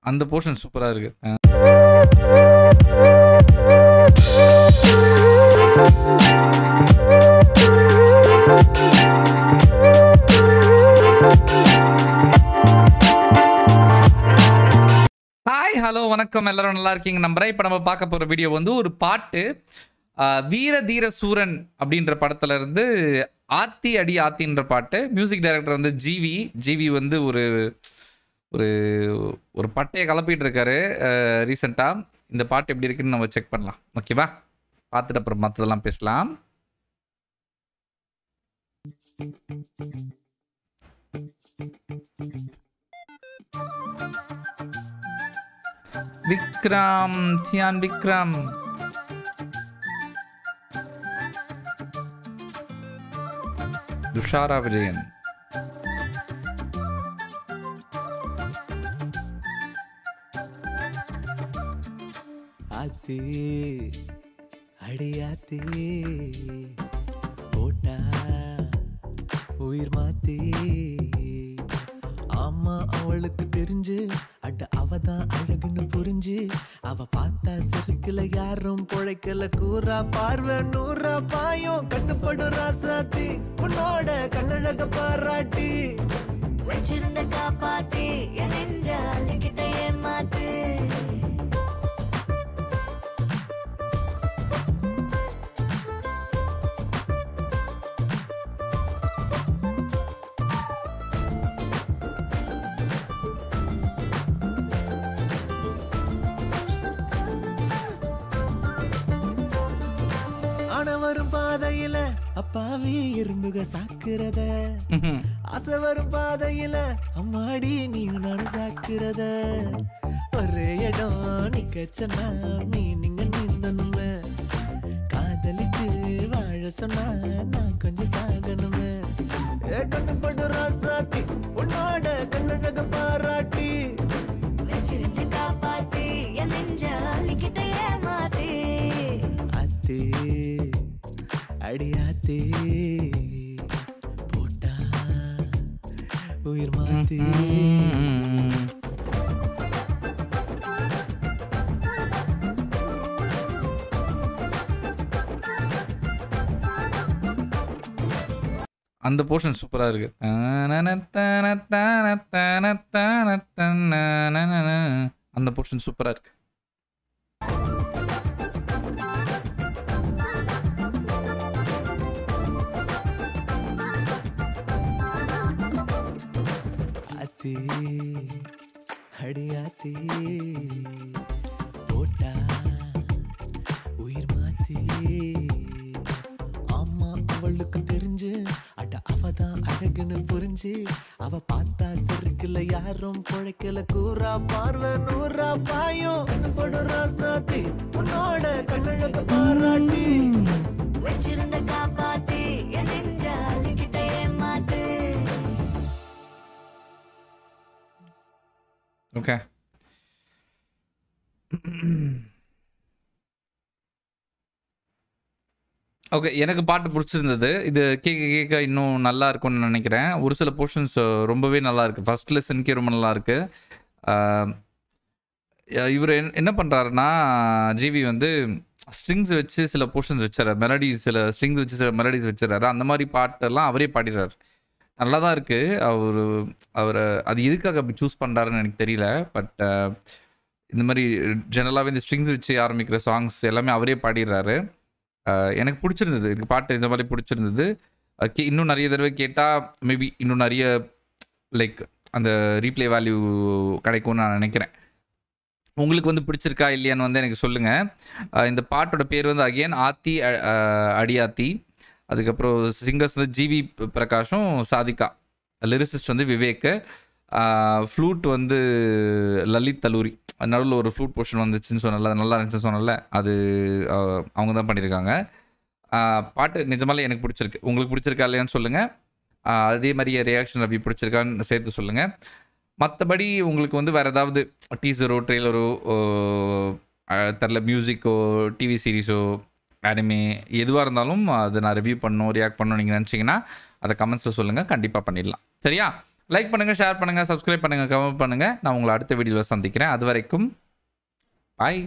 அந்த போர்ஷன் சூப்பரா இருக்கு. ஹாய், ஹலோ, வணக்கம். எல்லாரும் நல்லா இருக்கீங்க நம்புறேன். இப்போ நம்ம பார்க்க போகிற வீடியோ வந்து ஒரு பாட்டு. வீர தீர சூரன் அப்படின்ற படத்துல இருந்து ஆத்தி அடி ஆத்தின்ற பாட்டு. மியூசிக் டைரக்டர் வந்து ஜிவி வந்து ஒரு ஒரு ஒரு பட்டையை கலப்பிட்டு இருக்காரு ரீசெண்டாக. இந்த பாட்டு எப்படி இருக்குன்னு நம்ம செக் பண்ணலாம். ஓகேவா? பார்த்துட்டு அப்புறம் மற்றதெல்லாம் பேசலாம். விக்ரம், சியான் விக்ரம். துஷாரா விஜயன். ஆத்தி அடியாத்தி போட்டா உயிர் மாத்தி. ஆமா அவளுக்கு தெரிஞ்சு அட அவதான் அழகுன்னு புரிஞ்சு. அவ பார்த்தா சிறுக்குல யாரும் பொழைக்கல. கூறா பார்வை நூறா பாயும் கண்ணுப்படும் ராசாத்தி. உன்னோட கண்ணழக பாராட்டி வச்சிருந்த காப்பாத்தி என் நெஞ்ச அள்ளிக்கிட்ட ஏமாத்து. வரும் பாதையில அப்பாவி இரும்புக சாக்குறத. ஆசை வரும் பாதையில அம்மாடி நீ நானும் சாக்குறத. ஒரே இடம் நிக்கச்சனா நீ நீங்க நீந்தனுமே. காதலிச்சு வாழ சொன்னா நான் கொஞ்சம் சாகணுமே. கண்ணு படு ராசாத்தி உன்னோட கண்ணழக பாராட்டி வச்சிருந்த காப்பாத்தி என் நெஞ்ச அள்ளிக்கிட்ட ஏமாத்தி. அத்தே அடியாத்தே போட்டா உயிர் மாத்தி. அந்த போர்ஷன் சூப்பரா இருக்கு. அந்த போர்ஷன் சூப்பரா இருக்கு. ஆத்தி அடியாத்தி போட்டா உயிர் மாத்தி. ஆமா அவளுக்கு தெரிஞ்சு அட அவதான் அழகுன்னு புரிஞ்சு. அவ பார்த்தா சிறுக்குல யாரும் பொழைக்கல. கூறா பார்வை நூறா பாயும் கண்ணுப்படும் ராசாத்தி உன்னோட கண்ணழக பாராட்டி வச்சிருந்த காப்பாத்தி என் நெஞ்ச அள்ளிக்கிட்ட ஏமாத்து. Okay, okay. எனக்கு பாட்டு பிடிச்சிருந்தது. இது கேட்க கேட்க இன்னும் நல்லா இருக்கும்னு நினைக்கிறேன். ஒரு சில போர்ஷன்ஸ் ரொம்பவே நல்லா இருக்கு. ஃபர்ஸ்ட் லெசனுக்கே ரொம்ப நல்லா இருக்கு. இவர் என்ன பண்ணுறாருன்னா, ஜிவி வந்து ஸ்ட்ரிங்ஸ் வச்சு சில போர்ஷன்ஸ் வச்சுறாரு. மெலடிஸ் சில ஸ்ட்ரிங்ஸ் வச்சு சில மெலடிஸ் வச்சுறாரு. அந்த மாதிரி பாட்டெல்லாம் அவரே பாடிடுறாரு. நல்லா தான் இருக்குது. அவர் அது எதுக்காக அப்படி சூஸ் பண்ணுறாருன்னு எனக்கு தெரியல. பட் இந்த மாதிரி ஜெனரலாகவே இந்த ஸ்ட்ரிங்ஸ் வச்சு ஆரம்பிக்கிற சாங்ஸ் எல்லாமே அவரே பாடிடுறாரு. எனக்கு பிடிச்சிருந்தது. எனக்கு பாட்டு இந்த மாதிரி பிடிச்சிருந்தது. இன்னும் நிறைய தடவை கேட்டால் மேபி இன்னும் நிறைய லைக் அந்த ரீப்ளே வேல்யூ கிடைக்கும்னு நான் நினைக்கிறேன். உங்களுக்கு வந்து பிடிச்சிருக்கா இல்லையான்னு வந்து எனக்கு சொல்லுங்கள். இந்த பாட்டோட பேர் வந்து அகெயின் ஆத்தி அடியாத்தி. அதுக்கப்புறம் சிங்கர்ஸ் வந்து ஜிவி பிரகாஷும் சாதிகா. லிரிசிஸ்ட் வந்து விவேக். ஃப்ளூட் வந்து லலித் தலூரி. நடுவில் ஒரு ஃப்ளூட் போர்ஷன் வந்துச்சுன்னு சொன்னல, நல்லா இருந்துச்சுன்னு சொன்னல, அது அவங்க தான் பண்ணியிருக்காங்க. பாட்டு நிஜமாலே எனக்கு பிடிச்சிருக்கு. உங்களுக்கு பிடிச்சிருக்கா இல்லையான்னு சொல்லுங்கள். அதே மாதிரி ரியாக்ஷன் ரவி பிடிச்சிருக்கான்னு சேர்த்து சொல்லுங்கள். மற்றபடி உங்களுக்கு வந்து வேறு ஏதாவது டீசரோ ட்ரெய்லரோ தெரில, மியூசிக்கோ டிவி சீரீஸோ அனிமே எதுவாக இருந்தாலும் அதை நான் ரிவ்யூ பண்ணணும், ரியாக்ட் பண்ணணும் நீங்கள் நினச்சிங்கன்னா அதை கமெண்ட்ஸில் சொல்லுங்கள். கண்டிப்பாக பண்ணிடலாம். சரியா? லைக் பண்ணுங்கள், ஷேர் பண்ணுங்கள், சப்ஸ்கிரைப் பண்ணுங்கள், கமெண்ட் பண்ணுங்கள். நான் உங்களை அடுத்த வீடியோவில் சந்திக்கிறேன். அது வரைக்கும் பாய்.